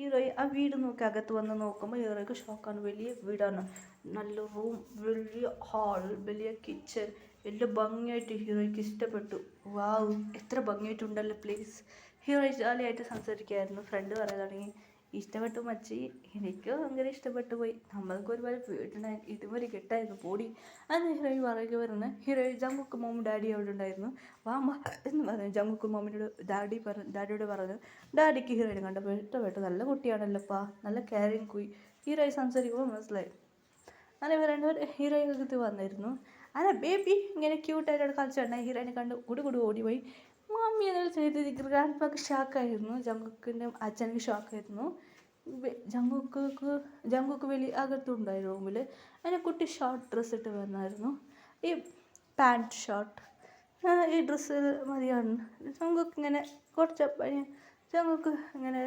Hero ആ വീട് നോക്കി അകത്ത് വന്ന് നോക്കുമ്പോൾ ഹീറോയ്ക്ക് ഷോക്കാണ്. വലിയ വീടാണ്, നല്ല റൂം, വലിയ ഹാൾ, വലിയ കിച്ചൺ, എല്ലാം ഭംഗിയായിട്ട് ഹീറോയ്ക്ക് ഇഷ്ടപ്പെട്ടു. വാവ്, എത്ര ഭംഗിയായിട്ടുണ്ടല്ലോ പ്ലീസ്. ഹീറോ ജോലിയായിട്ട് സംസാരിക്കുമായിരുന്നു. ഫ്രണ്ട് പറയാൻ തുടങ്ങി, ഇഷ്ടപ്പെട്ടു മച്ചി, എനിക്ക് ഭയങ്കര ഇഷ്ടപ്പെട്ടു പോയി, നമ്മൾക്ക് ഒരുപാട് വീടുണ്ടായി, ഇതുപോലെ കിട്ടായിരുന്നു പോടി അന്ന് ഹീറോയിൻ പറയുക വരുന്നത്. ഹീറോയിൻ ജങ്കുക്ക് മോമും ഡാഡി അവിടെ ഉണ്ടായിരുന്നു. വാമ്മ എന്ന് പറഞ്ഞു ജങ്കുക്ക് മോമിനോട് ഡാഡിയോട് പറഞ്ഞു. ഡാഡിക്ക് ഹീറോയിനെ കണ്ടപ്പോൾ ഇഷ്ടപ്പെട്ടു, നല്ല കുട്ടിയാണല്ലോപ്പാ, നല്ല കെയറിങ് കുയി. ഹീറോയിൻ സംസാരിക്കുമ്പോൾ മനസ്സിലായി. അങ്ങനെ രണ്ടുപേർ ഹീറോയിനകത്ത് വന്നിരുന്നു. അല്ല ബേബി ഇങ്ങനെ ക്യൂട്ടായിട്ട് കളിച്ചിട്ടുണ്ടായി. ഹീറോയിനെ കണ്ട് കുടു ഓടിപ്പോയി. മമ്മി എന്നാൽ ചെയ്ത് ഗ്രാൻഡ് പാക്ക് ഷോക്കായിരുന്നു. ജങ്കുക്കിൻ്റെ അച്ഛനക്ക് ഷോക്കായിരുന്നു. ജങ്കുക്ക് വലിയ അകത്തുണ്ടായി റൂമിൽ. അതിനെ കുട്ടി ഷോർട്ട് ഡ്രസ്സ് ഇട്ട് വന്നായിരുന്നു, ഈ പാൻറ്റ് ഷോർട്ട്. ഈ ഡ്രസ്സ് മതിയാണ്. ജങ്കുക്ക് ഇങ്ങനെ ജങ്കുക്ക് ഇങ്ങനെ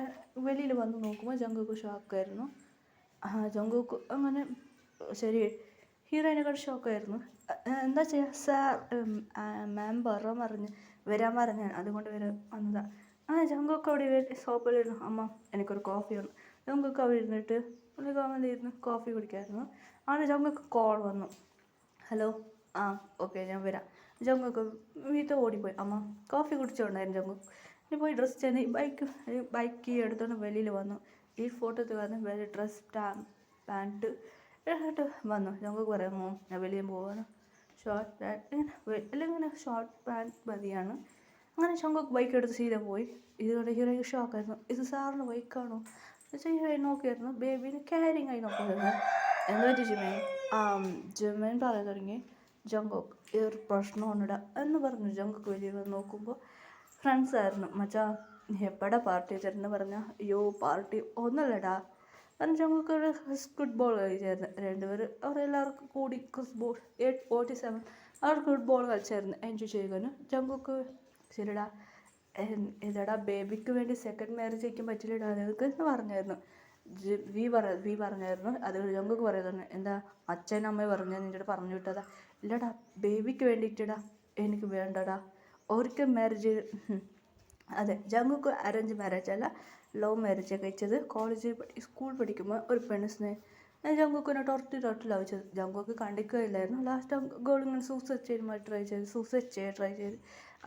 വെളിയിൽ വന്ന് നോക്കുമ്പോൾ ജങ്കുക്ക് ഷോക്കായിരുന്നു. ജങ്കുക്ക് അങ്ങനെ ശരി ഹീറോയിനെക്കാൾ ഷോക്കായിരുന്നു. എന്താ ചെയ്യുക സാർ, മാം വരാൻ പറഞ്ഞ അതുകൊണ്ട് വന്നതാ. ജങ്കുക്ക് അവിടെ സോപ്പിലിരുന്നു. അമ്മ എനിക്കൊരു കോഫി വേണം. ജങ്കുക്ക് അവിടെ ഇരുന്നിട്ട് ഇരുന്ന് കോഫി കുടിക്കായിരുന്നു. അങ്ങനെ ജങ്കുക്ക് കോൾ വന്നു. ഹലോ, ഓക്കെ ഞാൻ വരാം. ജങ്കുക്ക് വീട്ടിൽ ഓടിപ്പോയി. അമ്മ കോഫി കുടിച്ചുകൊണ്ടായിരുന്നു ജങ്കുക്ക്. ഇനി പോയി ഡ്രസ്സ് ചെയ്യുന്ന ബൈക്ക് എടുത്തോണ്ട് വെളിയിൽ വന്നു. ഈ ഫോട്ടോത്തിൽ വന്ന് വെളി ഡ്രസ് പാൻറ്റ് ഇട്ട് വന്നു. ജങ്കുക്ക് പറയാമോ ഞാൻ വെളിയിൽ പോവാണ്, ഷോർട്ട് പാൻറ്റ് ഇങ്ങനെ ഷോർട്ട് പാൻറ്റ് മതിയാണ്. അങ്ങനെ ജങ്കുക്ക് ബൈക്ക് എടുത്ത് സീത പോയി. ഇതുകൊണ്ട് ഹീറോയ്ക്ക് ഷോക്കായിരുന്നു. ഇത് സാറിന് ബൈക്കാണോ എന്നുവെച്ചാൽ ഹീറോയിൻ നോക്കിയായിരുന്നു. ബേബീനെ കെയറിങ് ആയി നോക്കിയായിരുന്നു. എന്താ പറ്റി ജിമേൻ പറയാൻ തുടങ്ങി. ജങ്കുക്ക് ഈ ഒരു പ്രശ്നമുണ്ടിട എന്ന് പറഞ്ഞു. ജങ്കുക്ക് വലിയ നോക്കുമ്പോൾ ഫ്രണ്ട്സ് ആയിരുന്നു. മച്ചാ എപ്പോഴാ പാർട്ടി വെച്ചിട്ടെന്ന് പറഞ്ഞാൽ, അയ്യോ പാർട്ടി ഒന്നുമില്ലടാ കാരണം ജങ്കുക്ക് ഒരു ഫുട്ബോൾ കളിച്ചായിരുന്നു. രണ്ടുപേർ അവരെല്ലാവർക്കും കൂടി ബോൾ 8:47 അവർ ഫുട്ബോൾ കളിച്ചായിരുന്നു, എൻജോയ് ചെയ്യുന്നു. ജങ്കുക്ക് ശരിടാ ഇതടാ ബേബിക്ക് വേണ്ടി സെക്കൻഡ് മാരേജ് വയ്ക്കാൻ പറ്റില്ലടാ അതൊക്കെ എന്ന് പറഞ്ഞായിരുന്നു. വി പറഞ്ഞായിരുന്നു. അത് ജങ്കുക്ക് പറയുന്നു, എന്താ അച്ഛനും അമ്മയും പറഞ്ഞാൽ നിൻ്റെ പറഞ്ഞു വിട്ടതാ. ഇല്ലടാ ബേബിക്ക് വേണ്ടിയിട്ടടാ, എനിക്ക് വേണ്ടടാ ഒരിക്കൽ മാരേജ്. അതെ, ജങ്കുക്ക് അറേഞ്ച് മാരേജ് അല്ല, ലവ് മാരേജ് കഴിച്ചത്. സ്കൂൾ പഠിക്കുമ്പോൾ ഒരു പെണ്ണിനെ ജങ്കുക്കിനെ ടൊർട്ടി ലവ് ചെയ്തു. ജങ്കുക്ക് കണ്ടിക്കുകയില്ലായിരുന്നു. ലാസ്റ്റ് ഗേൾ ഇങ്ങനെ സൂസൈഡ് ചെയ്യാൻ ട്രൈ ചെയ്ത്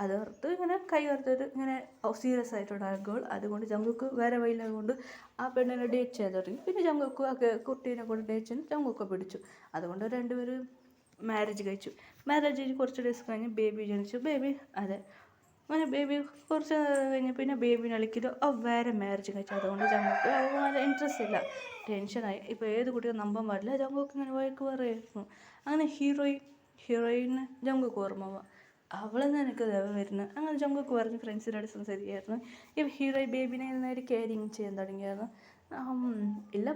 അത് ഓർത്ത് ഇങ്ങനെ കൈ ഓർത്തിട്ട് ഇങ്ങനെ സീരിയസ് ആയിട്ടുള്ള ഗേൾ. അതുകൊണ്ട് ജങ്കുക്ക് വേറെ വഴിയില്ല കൊണ്ട് ആ പെണ്ണിനെ ഡേറ്റ് ചെയ്യാൻ തുടങ്ങി. പിന്നെ ജങ്കുക്ക് ആ കുട്ടീനെ കൊണ്ട് ഡേറ്റ് ചെയ്ത് ജങ്കുക്ക് പിടിച്ചു. അതുകൊണ്ട് രണ്ടുപേരും മാരേജ് കഴിച്ചു. മാരേജ് കഴിഞ്ഞ് കുറച്ച് ദിവസം കഴിഞ്ഞ് ബേബി ജനിച്ചു. അങ്ങനെ ബേബി കുറച്ച് കഴിഞ്ഞ് പിന്നെ ബേബിനെ കളിക്കില്ല വേറെ മാരേജ് കഴിച്ചു. അതുകൊണ്ട് ജങ്കുക്ക് നല്ല ഇൻട്രസ്റ്റ് ഇല്ല, ടെൻഷനായി. ഇപ്പോൾ ഏത് കുട്ടിയും നമ്പാൻ പാടില്ല. ജങ്കുക്ക് ഇങ്ങനെ വഴക്ക് പറയുമായിരുന്നു. അങ്ങനെ ഹീറോയിന് ജങ്കുക്ക് ഓർമ്മ അവളെന്ന് എനിക്ക് വരുന്നത്. അങ്ങനെ ജങ്കുക്ക് പറഞ്ഞ് ഫ്രണ്ട്സിനോട് സംസാരിക്കുകയായിരുന്നു. ഈ ഹീറോയി ബേബിനെ നേരെ കെയറിങ് ചെയ്യാൻ തുടങ്ങിയായിരുന്നു. ഇല്ല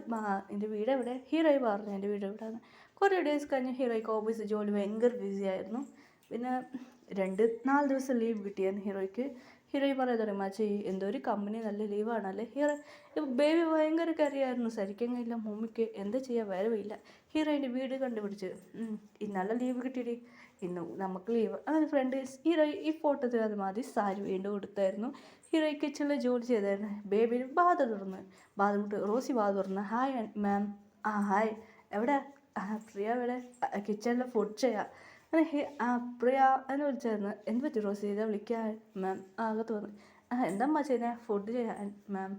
എൻ്റെ വീട് എവിടെ, ഹീറോയി പറഞ്ഞു എൻ്റെ വീട് എവിടെയാണ്. കുറേ ഡേയ്സ് കഴിഞ്ഞ് ഹീറോയ്ക്ക് ഓഫീസ് ജോലി ഭയങ്കര ബിസി ആയിരുന്നു. പിന്നെ 4 ദിവസം ലീവ് കിട്ടിയായിരുന്നു ഹീറോയ്ക്ക്. ഹീറോയി പറയാൻ തുടങ്ങി, മാച്ചി എന്തോ ഒരു കമ്പനി നല്ല ലീവാണല്ലേ. ബേബി ഭയങ്കര കരയായിരുന്നു, സഹിക്കാൻ കഴിയില്ല മമ്മിക്ക്. എന്താ ചെയ്യുക, വേറെ ഇല്ല. ഹീറോയിൻ്റെ വീട് കണ്ടുപിടിച്ച് നല്ല ലീവ് കിട്ടിയിടി, ഇന്ന് നമുക്ക് ലീവ്. അങ്ങനെ ഫ്രണ്ട് ഹീറോയി ഈ ഫോട്ടോത്തിൽ അത് മാറി സാരി വീണ്ടും കൊടുത്തായിരുന്നു. ഹീറോയ്ക്ക് കിച്ചണിൽ ജോലി ചെയ്തായിരുന്നു. ബേബിന് റോസി തുറന്ന് ഹായ് മാം. ഹായ് എവിടെ, പ്രിയ എവിടെ, കിച്ചണിൽ ഫുഡ് ചെയ്യാം. പ്രിയ എന്ന് വിളിച്ചായിരുന്നു. എന്ത് പറ്റി റോസി, ഇതാ വിളിക്കാൻ മാം. അകത്ത് വന്നു. എന്തമ്മ ചെയ്യുന്നത്, ഫുഡ് ചെയ്യാൻ മാം.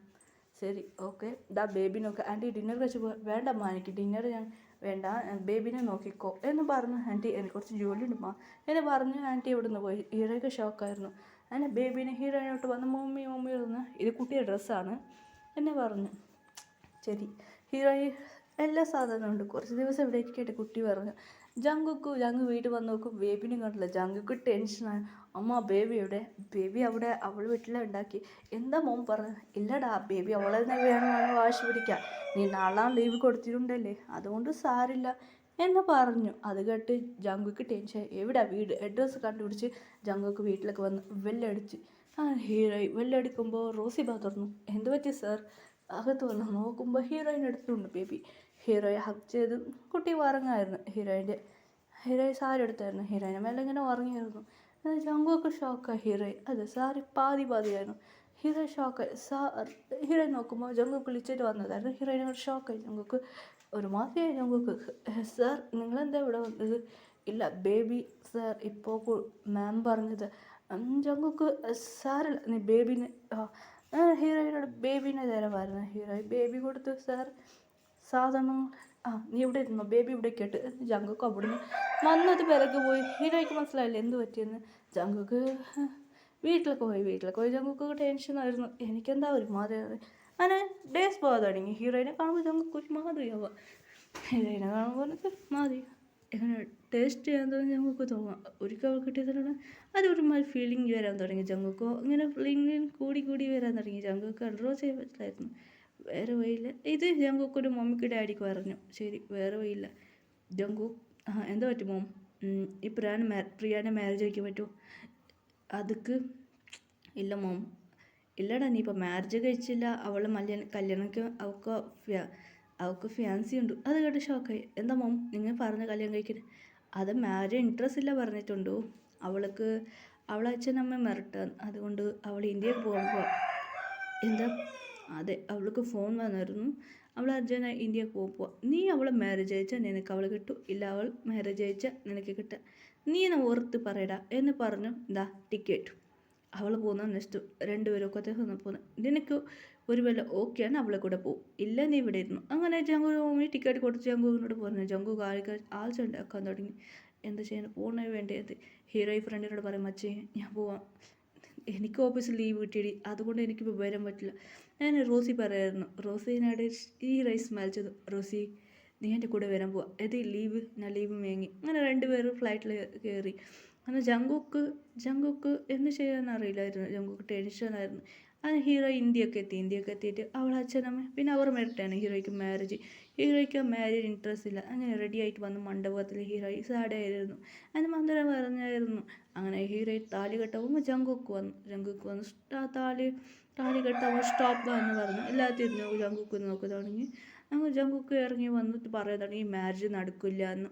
ശരി ഓക്കെ, ബേബി നോക്കുക. ആൻറ്റി ഡിന്നർ കഴിച്ച് വേണ്ടമ്മ, എനിക്ക് ഡിന്നർ ഞാൻ വേണ്ട, ബേബിനെ നോക്കിക്കോ എന്ന് പറഞ്ഞു. ആൻറ്റി എനിക്ക് കുറച്ച് ജോലി ഉണ്ടമ്മ എന്ന് പറഞ്ഞു ആൻറ്റി ഇവിടെ നിന്ന് പോയി. ഹീറോയ്ക്ക് ഷോക്കായിരുന്നു. അങ്ങനെ ബേബിനെ ഹീറോയിനോട്ട് വന്ന് മമ്മി വന്ന് ഇത് കുട്ടിയുടെ ഡ്രസ്സാണ് എന്നെ പറഞ്ഞു. ശരി, ഹീറോയി എല്ലാ സാധനവും ഉണ്ട്. കുറച്ച് ദിവസം ഇവിടെ ഇരിക്കട്ടെ കുട്ടി പറഞ്ഞു. ജങ്ക് വീട്ടിൽ വന്ന് നോക്കും, ബേബിനെ കണ്ടില്ല. ജങ്കുക്ക് ടെൻഷനാണ്. അമ്മ ബേബി എവിടെ, ബേബി അവിടെ അവൾ വീട്ടിലുണ്ടാക്കി. എന്താ മോൻ പറഞ്ഞു. ഇല്ലടാ ബേബി അവളെ വേണമെന്ന് വാശി പിടിക്കാം, നീ നാളെ ലീവ് കൊടുത്തിട്ടുണ്ടല്ലേ അതുകൊണ്ട് സാരില്ല എന്ന് പറഞ്ഞു. അത് കേട്ട് ജങ്കുക്ക് ടെൻഷൻ. എവിടെ വീട്, അഡ്രസ്സ് കണ്ടുപിടിച്ച് ജങ്കുക്ക് വീട്ടിലേക്ക് വന്ന് വെല്ലടിച്ച്. ഹീറോയി വെല്ലടിക്കുമ്പോൾ റോസി തുറന്നു. എന്ത് പറ്റി സാർ, അകത്ത് വന്ന് നോക്കുമ്പോൾ ഹീറോയിൻ എടുത്തുണ്ട് ബേബി. ഹീറോയെ ഹഗ് ചെയ്ത് കുട്ടി ഉറങ്ങായിരുന്നു. ഹീറോയി സാരി എടുത്തായിരുന്നു. ഹീറോയിനെ മേലെ ഇങ്ങനെ ഉറങ്ങിയായിരുന്നു. ജങ്കുക്ക് ഷോക്കായി. ഹീറോയിൻ സാരി പാതിയായിരുന്നു. ഹീറോ ഷോക്കായി. ഹീറോയിൻ നോക്കുമ്പോൾ ജങ്കുക്ക് വിളിച്ചിട്ട് വന്നതായിരുന്നു. ഹീറോയിനോട് ഷോക്കായി ജങ്കുക്ക്. ഒരു മാസമായി ജങ്കുക്ക്. സാർ നിങ്ങളെന്താ ഇവിടെ വന്നത്? ഇല്ല ബേബി സാർ ഇപ്പോൾ മാം പറഞ്ഞത്. ജങ്കുക്ക് സാറില്ല നീ ബേബിനെ ഹീറോയിനോട് ബേബീനെ തരമായിരുന്നു. ഹീറോയിൻ ബേബി കൊടുത്തു. സാർ സാധനം നീ ഇവിടെ ഇരുന്നോ ബേബി ഇവിടെ കേട്ട്. ജങ്കുക്ക് അവിടുന്ന് വന്നത് പിറകെ പോയി. ഹീറോയ്ക്ക് മനസ്സിലായില്ല എന്ത് പറ്റിയെന്ന്. ജങ്കുക്ക് വീട്ടിലൊക്കെ പോയി ജങ്കുക്ക് ടെൻഷനായിരുന്നു. എനിക്കെന്താ ഒരു മാതിരി അങ്ങനെ ഡേയ്സ് പോകാൻ തുടങ്ങി. ഹീറോയിനെ കാണുമ്പോൾ ജങ്കുക്ക് ഒരു മാതിരിയാവുക. ഹീറോയിനെ കാണുമ്പോൾ എനിക്ക് മാതിരി എങ്ങനെ ടേസ്റ്റ് ചെയ്യാൻ തുടങ്ങി ജങ്കുക്ക് തോന്നാം. ഒരിക്കൽ അവൾ കിട്ടിയതിനാണ് അതൊരു മാതിരി ഫീലിംഗ് വരാൻ തുടങ്ങി. ജങ്കുക്ക് ഇങ്ങനെ ഫീലിംഗ് കൂടി വരാൻ തുടങ്ങി. ജങ്കുക്ക് കൺട്രോൾ ചെയ്യാൻ പറ്റില്ലായിരുന്നു. വേറെ വഴിയില്ല. ഇത് ജങ്കുക്കൊരു മമ്മിക്ക് ഡാഡിക്ക് പറഞ്ഞു. ശരി വേറെ വഴിയില്ല. ജങ്കുക്ക് എന്താ പറ്റും മോം? ഈ പ്രിയാനെ മാരേജ് കഴിക്കാൻ പറ്റുമോ? അതുക്ക് ഇല്ല മോം. ഇല്ലടാ നീ ഇപ്പോൾ മാരേജ് കഴിച്ചില്ല. അവൾ കല്യാണമൊക്കെ അവൾക്ക് ഫിയാൻസി ഉണ്ട്. അത് കേട്ട് ഷോക്കായി. എന്താ മോം നിങ്ങൾ പറഞ്ഞ കല്യാണം കഴിക്കാൻ? അത് മാരേജ് ഇൻട്രസ്റ്റ് ഇല്ല പറഞ്ഞിട്ടുണ്ടോ. അവളെ അച്ഛനമ്മ മിരട്ടാൻ. അതുകൊണ്ട് അവൾ ഇന്ത്യയിൽ പോകുമ്പോൾ എന്താ അതെ അവൾക്ക് ഫോൺ വന്നായിരുന്നു. അവൾ അർജൻറ്റ് ഇന്ത്യക്ക് പോകുമ്പോൾ നീ അവളെ മാരേജ് അയച്ചാൽ നിനക്ക് അവൾ കിട്ടും. ഇല്ല അവൾ മാരേജ് അയച്ചാൽ നിനക്ക് കിട്ടുക. നീ എന്നെ ഓർത്ത് പറയടാ എന്ന് പറഞ്ഞു. എന്താ ടിക്കറ്റ് അവൾ പോകുന്ന നെക്സ്റ്റ് രണ്ടുപേരും ഒക്കെ പോകുന്നത്. നിനക്ക് ഒരു വേല ഓക്കെയാണ് അവളെ കൂടെ പോകും. ഇല്ല നീ ഇവിടെ ഇരുന്നു. അങ്ങനെ ജങ്കു ടിക്കറ്റ് കൊടുത്ത് ജങ്കുവിനോട് പറഞ്ഞു. ജങ്കു ആൾച്ചുണ്ടാക്കാൻ തുടങ്ങി. എന്താ ചെയ്യാൻ പോകണേ വേണ്ടത്. ഹീറോയി ഫ്രണ്ടിനോട് പറയും മച്ചേ ഞാൻ പോവാം. എനിക്ക് ഓഫീസിൽ ലീവ് കിട്ടിയടി അതുകൊണ്ട് എനിക്കിപ്പോൾ വരാൻ പറ്റില്ല. ഞാൻ റോസി പറയായിരുന്നു. റോസിനോട് ഈ റൈസ് മരിച്ചത്. റോസി നീ എൻ്റെ കൂടെ വരാൻ പോവാ. ഏത് ലീവ്? ഞാൻ ലീവ് വാങ്ങി. അങ്ങനെ രണ്ടുപേരും ഫ്ലൈറ്റിൽ കയറി. അങ്ങനെ ജങ്കുക്ക് എന്ത് ചെയ്യാൻ അറിയില്ലായിരുന്നു. ജങ്കുക്ക് ടെൻഷനായിരുന്നു. അങ്ങനെ ഹീറോ ഇന്ത്യയൊക്കെ എത്തിയിട്ട് അവൾ അച്ഛനമ്മ പിന്നെ അവർ മെരിട്ടാണ് ഹീറോയ്ക്ക് മാരേജ് ഇൻട്രസ്റ്റ് ഇല്ല. അങ്ങനെ റെഡി ആയിട്ട് വന്ന് മണ്ഡപത്തിൽ ഹീറോയി സാഡായിരുന്നു. അതിന് മന്ദിരം പറഞ്ഞായിരുന്നു. അങ്ങനെ ഹീറോയി താലി കെട്ടുമ്പോൾ ജങ്കുക്ക് വന്നു താലി കെട്ടുമ്പോൾ സ്റ്റോപ്പ് എന്ന് പറഞ്ഞു. എല്ലാത്തിനും ജങ്കുക്ക് നോക്കി തുടങ്ങി. അങ്ങനെ ജങ്കുക്ക് ഇറങ്ങി വന്നിട്ട് പറയാൻ തുടങ്ങി മാരേജ് നടക്കില്ല എന്ന്.